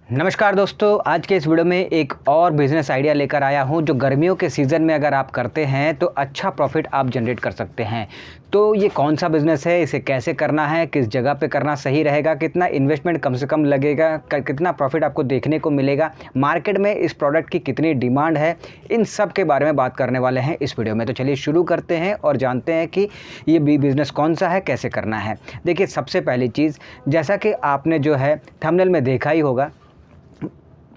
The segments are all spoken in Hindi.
नमस्कार दोस्तों, आज के इस वीडियो में एक और बिज़नेस आइडिया लेकर आया हूं जो गर्मियों के सीज़न में अगर आप करते हैं तो अच्छा प्रॉफिट आप जनरेट कर सकते हैं। तो ये कौन सा बिज़नेस है, इसे कैसे करना है, किस जगह पे करना सही रहेगा, कितना इन्वेस्टमेंट कम से कम लगेगा, कितना प्रॉफिट आपको देखने को मिलेगा, मार्केट में इस प्रोडक्ट की कितनी डिमांड है, इन सब के बारे में बात करने वाले हैं इस वीडियो में। तो चलिए शुरू करते हैं और जानते हैं कि ये बिज़नेस कौन सा है, कैसे करना है। देखिए, सबसे पहली चीज़, जैसा कि आपने जो है थंबनेल में देखा ही होगा,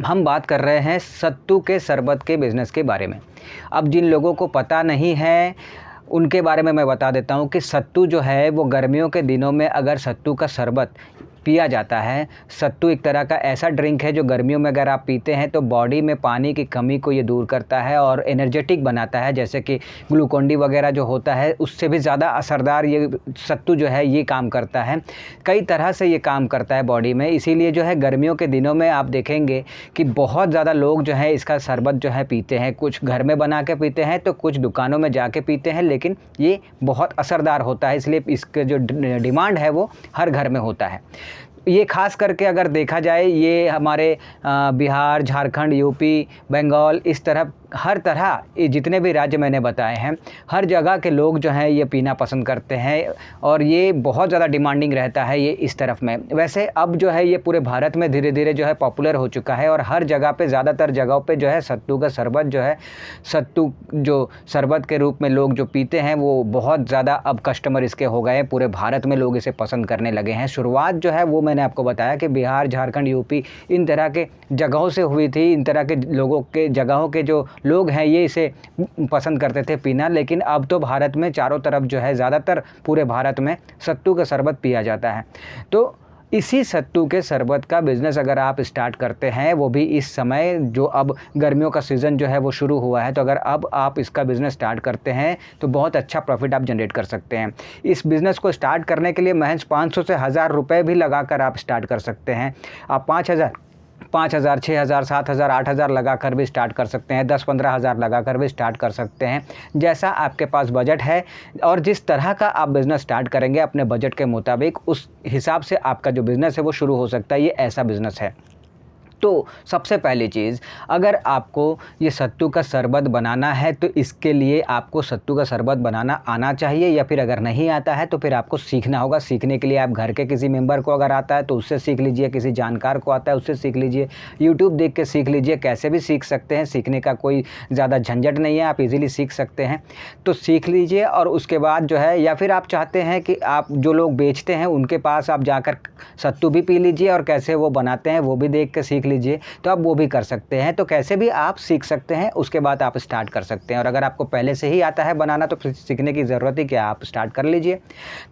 हम बात कर रहे हैं सत्तू के शरबत के बिज़नेस के बारे में। अब जिन लोगों को पता नहीं है उनके बारे में मैं बता देता हूं कि सत्तू जो है वो गर्मियों के दिनों में अगर सत्तू का शरबत पिया जाता है। सत्तू एक तरह का ऐसा ड्रिंक है जो गर्मियों में अगर आप पीते हैं तो बॉडी में पानी की कमी को ये दूर करता है और एनर्जेटिक बनाता है। जैसे कि ग्लूकोन डी वगैरह जो होता है उससे भी ज़्यादा असरदार ये सत्तू जो है ये काम करता है। कई तरह से ये काम करता है बॉडी में, इसीलिए जो है गर्मियों के दिनों में आप देखेंगे कि बहुत ज़्यादा लोग जो है इसका शरबत जो है पीते हैं। कुछ घर में बना के पीते हैं तो कुछ दुकानों में जाके पीते हैं, लेकिन ये बहुत असरदार होता है, इसलिए इसके जो डिमांड है वो हर घर में होता है। ये खास करके अगर देखा जाए ये हमारे बिहार, झारखंड, यूपी, बंगाल, इस तरह हर तरह ये जितने भी राज्य मैंने बताए हैं हर जगह के लोग जो हैं ये पीना पसंद करते हैं और ये बहुत ज़्यादा डिमांडिंग रहता है ये इस तरफ में। वैसे अब जो है ये पूरे भारत में धीरे धीरे जो है पॉपुलर हो चुका है और हर जगह पे ज़्यादातर जगहों पे जो है सत्तू का शरबत जो है, सत्तू जो शरबत के रूप में लोग जो पीते हैं वो बहुत ज़्यादा अब कस्टमर इसके हो गए हैं। पूरे भारत में लोग इसे पसंद करने लगे हैं। शुरुआत जो है वो मैंने आपको बताया कि बिहार, झारखंड, यूपी इन तरह के जगहों से हुई थी। इन तरह के लोगों के जगहों के जो लोग हैं ये इसे पसंद करते थे पीना, लेकिन अब तो भारत में चारों तरफ जो है ज़्यादातर पूरे भारत में सत्तू का शरबत पिया जाता है। तो इसी सत्तू के शरबत का बिज़नेस अगर आप स्टार्ट करते हैं, वो भी इस समय जो अब गर्मियों का सीज़न जो है वो शुरू हुआ है, तो अगर अब आप इसका बिज़नेस स्टार्ट करते हैं तो बहुत अच्छा प्रॉफिट आप जनरेट कर सकते हैं। इस बिज़नेस को स्टार्ट करने के लिए महज 500 से 1000 रुपये भी लगाकर आप स्टार्ट कर सकते हैं। आप 5000, 6000, 7000, 8000 लगाकर भी स्टार्ट कर सकते हैं। 10-15 हज़ार लगाकर भी स्टार्ट कर सकते हैं, जैसा आपके पास बजट है और जिस तरह का आप बिज़नेस स्टार्ट करेंगे अपने बजट के मुताबिक, उस हिसाब से आपका जो बिज़नेस है वो शुरू हो सकता है। ये ऐसा बिज़नेस है। तो सबसे पहली चीज़, अगर आपको ये सत्तू का शरबत बनाना है तो इसके लिए आपको सत्तू का शरबत बनाना आना चाहिए, या फिर अगर नहीं आता है तो फिर आपको सीखना होगा। सीखने के लिए आप घर के किसी मेंबर को अगर आता है तो उससे सीख लीजिए, किसी जानकार को आता है उससे सीख लीजिए, यूट्यूब देख के सीख लीजिए, कैसे भी सीख सकते हैं। सीखने का कोई ज़्यादा झंझट नहीं है, आप इजीली सीख सकते हैं। तो सीख लीजिए और उसके बाद जो है, या फिर आप चाहते हैं कि आप जो लोग बेचते हैं उनके पास आप जाकर सत्तू भी पी लीजिए और कैसे वो बनाते हैं वो भी देख के सीख लीजिए, तो आप वो भी कर सकते हैं। तो कैसे भी आप सीख सकते हैं, उसके बाद आप स्टार्ट कर सकते हैं। और अगर आपको पहले से ही आता है बनाना तो फिर सीखने की ज़रूरत ही क्या, आप स्टार्ट कर लीजिए।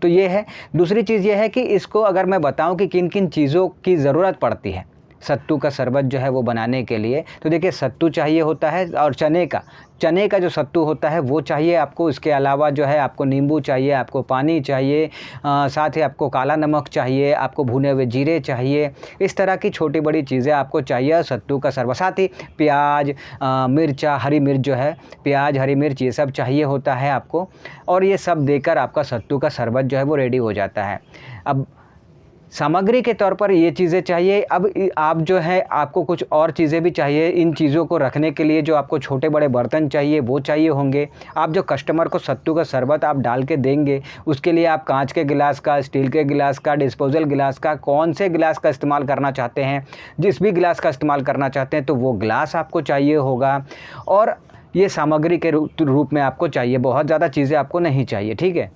तो ये है। दूसरी चीज़ ये है कि इसको अगर मैं बताऊं कि किन किन चीज़ों की ज़रूरत पड़ती है सत्तू का शरबत जो है वो बनाने के लिए, तो देखिए सत्तू चाहिए होता है और चने का जो सत्तू होता है वो चाहिए आपको। इसके अलावा जो है आपको नींबू चाहिए, आपको पानी चाहिए, साथ ही आपको काला नमक चाहिए, आपको भुने हुए जीरे चाहिए। इस तरह की छोटी बड़ी चीज़ें आपको चाहिए सत्तू का शरबत। साथ ही प्याज, मिर्चा, हरी मिर्च जो है, प्याज, हरी मिर्च, ये सब चाहिए होता है आपको। और ये सब देकर आपका सत्तू का शरबत जो है वो रेडी हो जाता है। अब सामग्री के तौर पर ये चीज़ें चाहिए। अब आप जो है आपको कुछ और चीज़ें भी चाहिए। इन चीज़ों को रखने के लिए जो आपको छोटे बड़े बर्तन चाहिए वो चाहिए होंगे। आप जो कस्टमर को सत्तू का शरबत आप डाल के देंगे उसके लिए आप कांच के गिलास का, स्टील के गिलास का, डिस्पोजल गिलास का, कौन से गिलास का इस्तेमाल करना चाहते हैं, जिस भी गिलास का इस्तेमाल करना चाहते हैं तो वो गिलास आपको चाहिए होगा। और ये सामग्री के रूप में आपको चाहिए, बहुत ज़्यादा चीज़ें आपको नहीं चाहिए, ठीक है।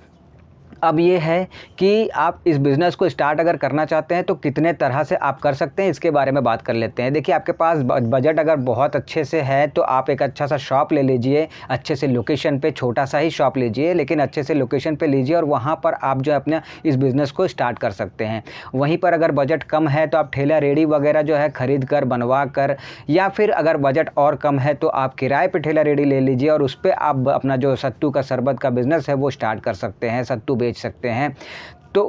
अब ये है कि आप इस बिज़नेस को स्टार्ट अगर करना चाहते हैं तो कितने तरह से आप कर सकते हैं, इसके बारे में बात कर लेते हैं। देखिए, आपके पास बजट अगर बहुत अच्छे से है तो आप एक अच्छा सा शॉप ले लीजिए, अच्छे से लोकेशन पे, छोटा सा ही शॉप लीजिए लेकिन अच्छे से लोकेशन पे लीजिए और वहाँ पर आप जो है अपना इस बिज़नेस को स्टार्ट कर सकते हैं। वहीं पर अगर बजट कम है तो आप ठेला रेडी वगैरह जो है ख़रीद कर, बनवा कर, या फिर अगर बजट और कम है तो आप किराए पर ठेला रेडी ले लीजिए और उस पर आप अपना जो सत्तू का शरबत का बिज़नेस है वो स्टार्ट कर सकते हैं, सत्तू बेच सकते हैं। तो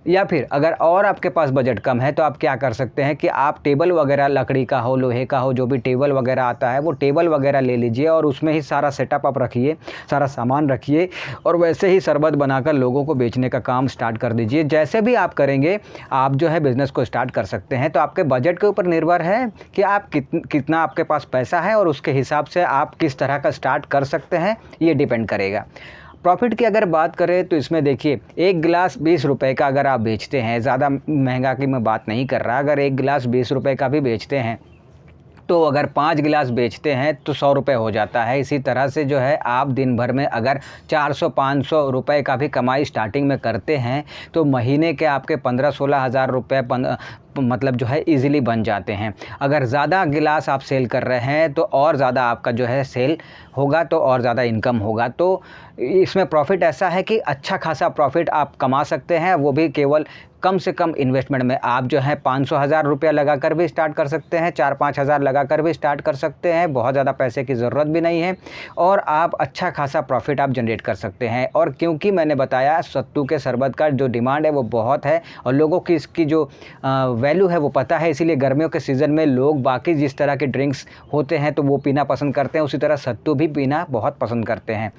या फिर अगर और आपके पास बजट कम है तो आप क्या कर सकते हैं कि आप टेबल वगैरह लकड़ी का हो, लोहे का हो, जो भी टेबल वगैरह आता है वो टेबल वगैरह ले लीजिए और उसमें ही सारा सेटअप आप रखिए, सारा सामान रखिए और वैसे ही शरबत बनाकर लोगों को बेचने का काम स्टार्ट कर दीजिए। जैसे भी आप करेंगे आप जो है बिज़नेस को स्टार्ट कर सकते हैं। तो आपके बजट के ऊपर निर्भर है कि आप कितना आपके पास पैसा है और उसके हिसाब से आप किस तरह का स्टार्ट कर सकते हैं, ये डिपेंड करेगा। प्रॉफिट की अगर बात करें तो इसमें देखिए, एक गिलास 20 रुपए का अगर आप बेचते हैं, ज़्यादा महंगा की मैं बात नहीं कर रहा, अगर एक गिलास 20 रुपए का भी बेचते हैं तो अगर 5 गिलास बेचते हैं तो 100 रुपये हो जाता है। इसी तरह से जो है आप दिन भर में अगर 400-500 रुपये का भी कमाई स्टार्टिंग में करते हैं तो महीने के आपके 15-16 हज़ार रुपये मतलब जो है इजीली बन जाते हैं। अगर ज़्यादा गिलास आप सेल कर रहे हैं तो और ज़्यादा आपका जो है सेल होगा तो और ज़्यादा इनकम होगा। तो इसमें प्रॉफिट ऐसा है कि अच्छा खासा प्रॉफिट आप कमा सकते हैं, वो भी केवल कम से कम इन्वेस्टमेंट में। आप जो है 500,000 रुपया लगा कर भी स्टार्ट कर सकते हैं, 4-5 हज़ार लगा कर भी स्टार्ट कर सकते हैं, बहुत ज़्यादा पैसे की ज़रूरत भी नहीं है और आप अच्छा खासा प्रॉफिट आप जनरेट कर सकते हैं। और क्योंकि मैंने बताया सत्तू के शरबत का जो डिमांड है वो बहुत है और लोगों की इसकी जो वैल्यू है वो पता है, इसीलिए गर्मियों के सीज़न में लोग बाकी जिस तरह के ड्रिंक्स होते हैं तो वो पीना पसंद करते हैं, उसी तरह सत्तू भी पीना बहुत पसंद करते हैं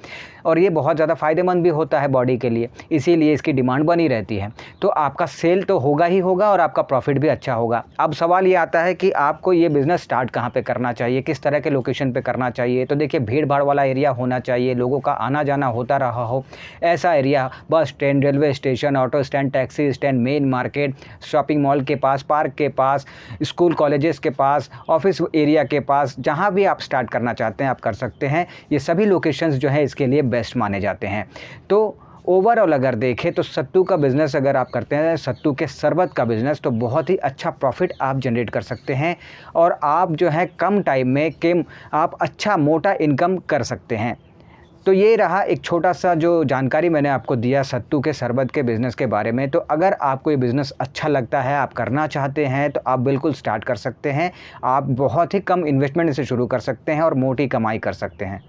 और ये बहुत ज़्यादा फ़ायदेमंद भी होता है बॉडी के लिए, इसीलिए इसकी डिमांड बनी रहती है। तो आपका सेल तो होगा ही होगा और आपका प्रॉफिट भी अच्छा होगा। अब सवाल ये आता है कि आपको ये बिज़नेस स्टार्ट कहाँ पे करना चाहिए, किस तरह के लोकेशन पे करना चाहिए। तो देखिए, भीड़ भाड़ वाला एरिया होना चाहिए, लोगों का आना जाना होता रहा हो ऐसा area, bus stand, railway station, auto stand, taxi stand, main market, shopping mall के पास, पार्क के पास, स्कूल कॉलेजेस के पास, ऑफिस एरिया के पास, जहाँ भी आप स्टार्ट करना चाहते हैं आप कर सकते हैं। ये सभी लोकेशंस जो है इसके लिए बेस्ट माने जाते हैं। तो ओवरऑल अगर देखें तो सत्तू का बिज़नेस अगर आप करते हैं, सत्तू के शरबत का बिज़नेस, तो बहुत ही अच्छा प्रॉफिट आप जनरेट कर सकते हैं और आप जो है कम टाइम में आप अच्छा मोटा इनकम कर सकते हैं। तो ये रहा एक छोटा सा जो जानकारी मैंने आपको दिया सत्तू के शरबत के बिज़नेस के बारे में। तो अगर आपको ये बिज़नेस अच्छा लगता है, आप करना चाहते हैं तो आप बिल्कुल स्टार्ट कर सकते हैं। आप बहुत ही कम इन्वेस्टमेंट से शुरू कर सकते हैं और मोटी कमाई कर सकते हैं।